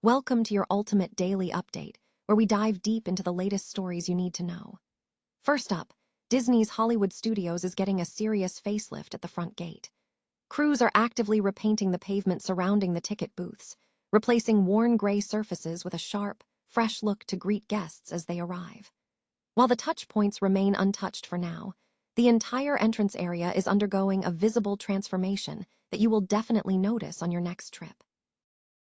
Welcome to your ultimate daily update, where we dive deep into the latest stories you need to know. First up, Disney's Hollywood Studios is getting a serious facelift at the front gate. Crews are actively repainting the pavement surrounding the ticket booths, replacing worn gray surfaces with a sharp, fresh look to greet guests as they arrive. While the touch points remain untouched for now, the entire entrance area is undergoing a visible transformation that you will definitely notice on your next trip.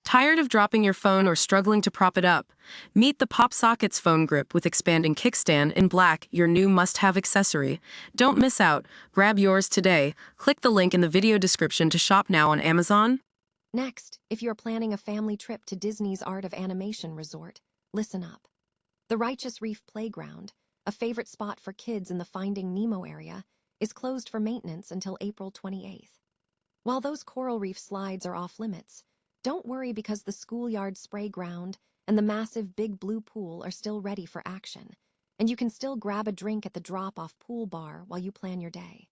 Tired of dropping your phone or struggling to prop it up? Meet the Pop Sockets phone grip with expanding kickstand in black, your new must-have accessory. Don't miss out. Grab yours today. Click the link in the video description to shop now on Amazon. Next, if you're planning a family trip to Disney's Art of Animation Resort, listen up. The Righteous Reef Playground, a favorite spot for kids in the Finding Nemo area, is closed for maintenance until April 28th. While those coral reef slides are off limits, don't worry because the schoolyard spray ground and the massive big blue pool are still ready for action, and you can still grab a drink at the drop-off pool bar while you plan your day.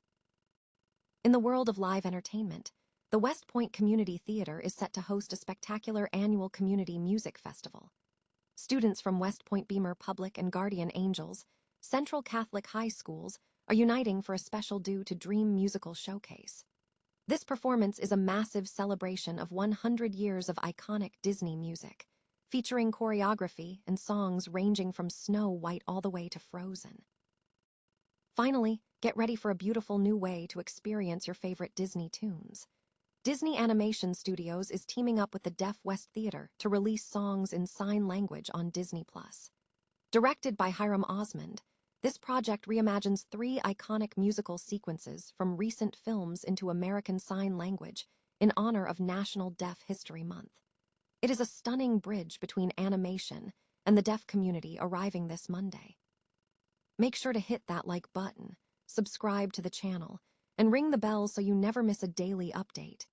In the world of live entertainment, the West Point Community Theater is set to host a spectacular annual community music festival. Students from West Point Beamer Public and Guardian Angels, Central Catholic High Schools, are uniting for a special Due to Dream musical showcase. This performance is a massive celebration of 100 years of iconic Disney music, featuring choreography and songs ranging from Snow White all the way to Frozen. Finally, get ready for a beautiful new way to experience your favorite Disney tunes. Disney Animation Studios is teaming up with the Deaf West Theater to release songs in sign language on Disney+. Directed by Hiram Osmond, this project reimagines 3 iconic musical sequences from recent films into American Sign Language in honor of National Deaf History Month. It is a stunning bridge between animation and the deaf community arriving this Monday. Make sure to hit that like button, subscribe to the channel, and ring the bell so you never miss a daily update.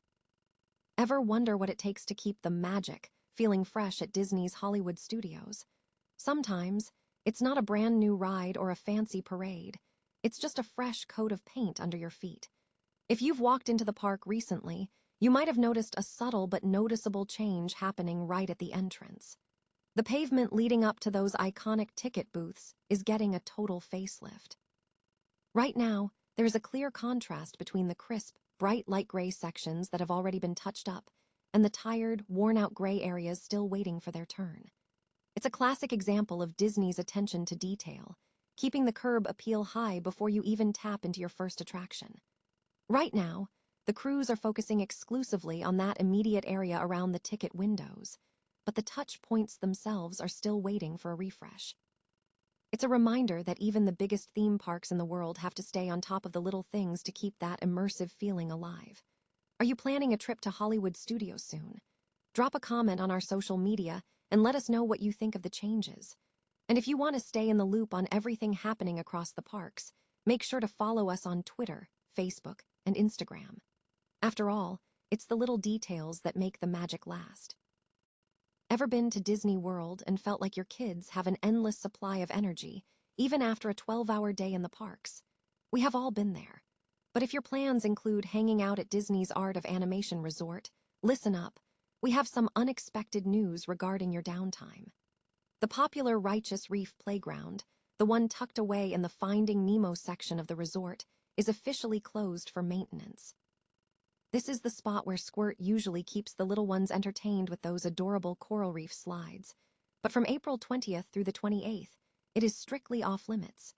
Ever wonder what it takes to keep the magic feeling fresh at Disney's Hollywood Studios? Sometimes, it's not a brand new ride or a fancy parade. It's just a fresh coat of paint under your feet. If you've walked into the park recently, you might have noticed a subtle but noticeable change happening right at the entrance. The pavement leading up to those iconic ticket booths is getting a total facelift. Right now, there is a clear contrast between the crisp, bright light gray sections that have already been touched up and the tired, worn-out gray areas still waiting for their turn. It's a classic example of Disney's attention to detail, keeping the curb appeal high before you even tap into your first attraction. Right now, the crews are focusing exclusively on that immediate area around the ticket windows, but the touch points themselves are still waiting for a refresh. It's a reminder that even the biggest theme parks in the world have to stay on top of the little things to keep that immersive feeling alive. Are you planning a trip to Hollywood Studios soon? Drop a comment on our social media and let us know what you think of the changes. And if you want to stay in the loop on everything happening across the parks, make sure to follow us on Twitter, Facebook, and Instagram. After all, it's the little details that make the magic last. Ever been to Disney World and felt like your kids have an endless supply of energy, even after a 12-hour day in the parks? We have all been there. But if your plans include hanging out at Disney's Art of Animation Resort, listen up. We have some unexpected news regarding your downtime. The popular Righteous Reef Playground, the one tucked away in the Finding Nemo section of the resort, is officially closed for maintenance. This is the spot where Squirt usually keeps the little ones entertained with those adorable coral reef slides. But from April 20th through the 28th, it is strictly off limits.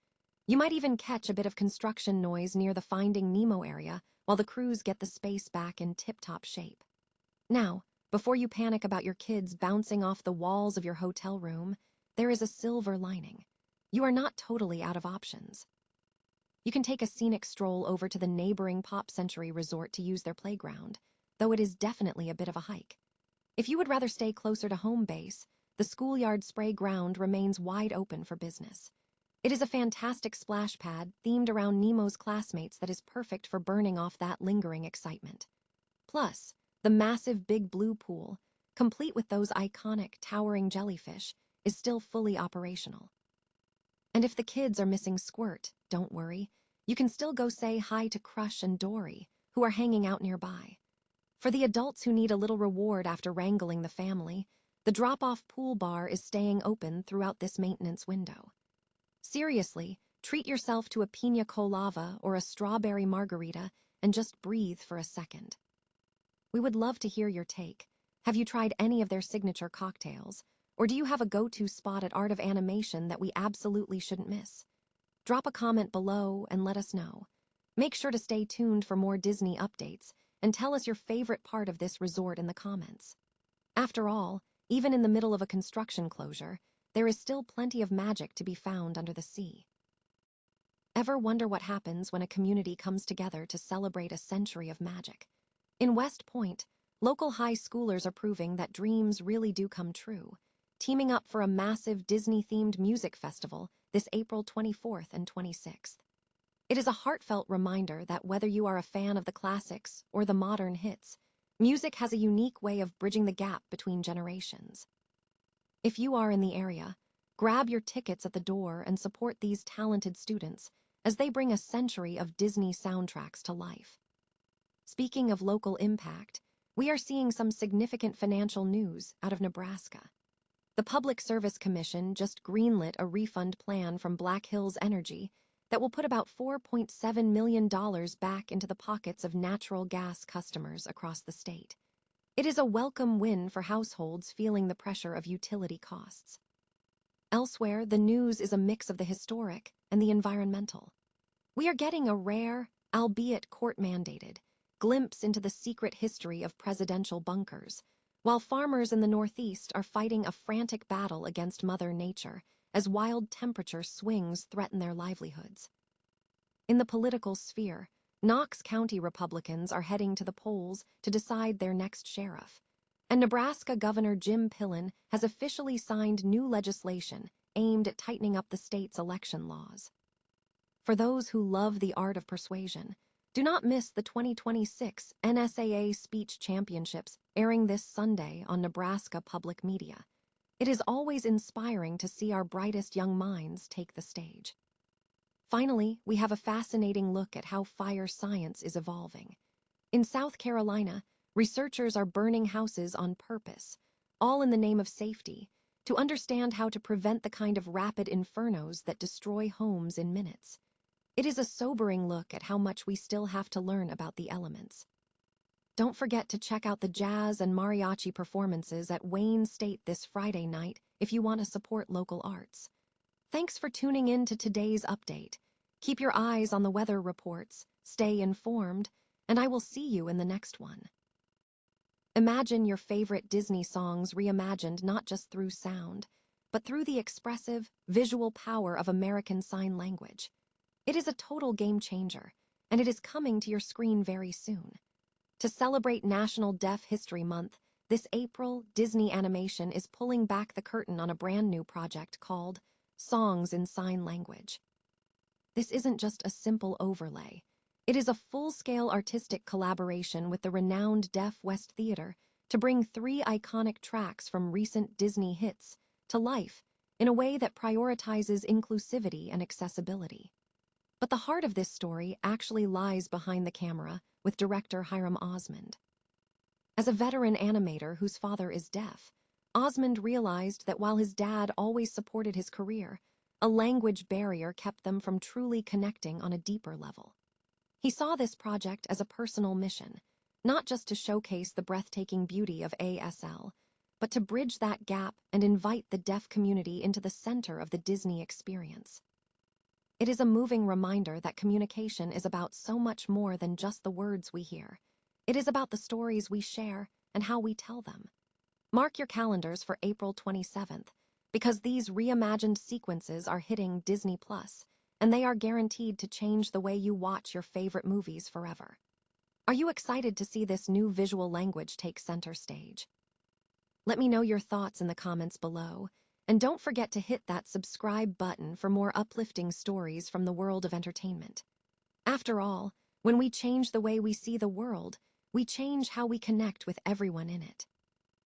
You might even catch a bit of construction noise near the Finding Nemo area while the crews get the space back in tip-top shape. Now, before you panic about your kids bouncing off the walls of your hotel room, there is a silver lining. You are not totally out of options. You can take a scenic stroll over to the neighboring Pop Century Resort to use their playground, though it is definitely a bit of a hike. If you would rather stay closer to home base, the schoolyard spray ground remains wide open for business. It is a fantastic splash pad themed around Nemo's classmates that is perfect for burning off that lingering excitement. Plus, the massive big blue pool, complete with those iconic towering jellyfish, is still fully operational. And if the kids are missing Squirt, don't worry. You can still go say hi to Crush and Dory, who are hanging out nearby. For the adults who need a little reward after wrangling the family, The drop-off pool bar is staying open throughout this maintenance window. Seriously, treat yourself to a piña colada or a strawberry margarita and just breathe for a second. We would love to hear your take. Have you tried any of their signature cocktails? Or do you have a go-to spot at Art of Animation that we absolutely shouldn't miss? Drop a comment below and let us know. Make sure to stay tuned for more Disney updates and tell us your favorite part of this resort in the comments. After all, even in the middle of a construction closure, there is still plenty of magic to be found under the sea. Ever wonder what happens when a community comes together to celebrate a century of magic? In West Point, local high schoolers are proving that dreams really do come true, teaming up for a massive Disney-themed music festival this April 24th and 26th. It is a heartfelt reminder that whether you are a fan of the classics or the modern hits, music has a unique way of bridging the gap between generations. If you are in the area, grab your tickets at the door and support these talented students as they bring a century of Disney soundtracks to life. Speaking of local impact, we are seeing some significant financial news out of Nebraska. The Public Service Commission just greenlit a refund plan from Black Hills Energy that will put about $4.7 million back into the pockets of natural gas customers across the state. It is a welcome win for households feeling the pressure of utility costs. Elsewhere, the news is a mix of the historic and the environmental. We are getting a rare, albeit court-mandated, glimpse into the secret history of presidential bunkers, while farmers in the Northeast are fighting a frantic battle against Mother Nature as wild temperature swings threaten their livelihoods. In the political sphere, Knox County Republicans are heading to the polls to decide their next sheriff, and Nebraska Governor Jim Pillen has officially signed new legislation aimed at tightening up the state's election laws. For those who love the art of persuasion, do not miss the 2026 NSAA Speech Championships airing this Sunday on Nebraska Public Media. It is always inspiring to see our brightest young minds take the stage. Finally, we have a fascinating look at how fire science is evolving. In South Carolina, researchers are burning houses on purpose, all in the name of safety, to understand how to prevent the kind of rapid infernos that destroy homes in minutes. It is a sobering look at how much we still have to learn about the elements. Don't forget to check out the jazz and mariachi performances at Wayne State this Friday night if you want to support local arts. Thanks for tuning in to today's update. Keep your eyes on the weather reports, stay informed, and I will see you in the next one. Imagine your favorite Disney songs reimagined not just through sound, but through the expressive, visual power of American Sign Language. It is a total game changer, and it is coming to your screen very soon. To celebrate National Deaf History Month, this April, Disney Animation is pulling back the curtain on a brand new project called Songs in Sign Language. This isn't just a simple overlay. It is a full-scale artistic collaboration with the renowned Deaf West Theater to bring 3 iconic tracks from recent Disney hits to life in a way that prioritizes inclusivity and accessibility. But the heart of this story actually lies behind the camera with director Hiram Osmond. As a veteran animator whose father is deaf, Osmond realized that while his dad always supported his career, a language barrier kept them from truly connecting on a deeper level. He saw this project as a personal mission, not just to showcase the breathtaking beauty of ASL, but to bridge that gap and invite the deaf community into the center of the Disney experience. It is a moving reminder that communication is about so much more than just the words we hear. It is about the stories we share and how we tell them. Mark your calendars for April 27th, because these reimagined sequences are hitting Disney+, and they are guaranteed to change the way you watch your favorite movies forever. Are you excited to see this new visual language take center stage? Let me know your thoughts in the comments below, and don't forget to hit that subscribe button for more uplifting stories from the world of entertainment. After all, when we change the way we see the world, we change how we connect with everyone in it.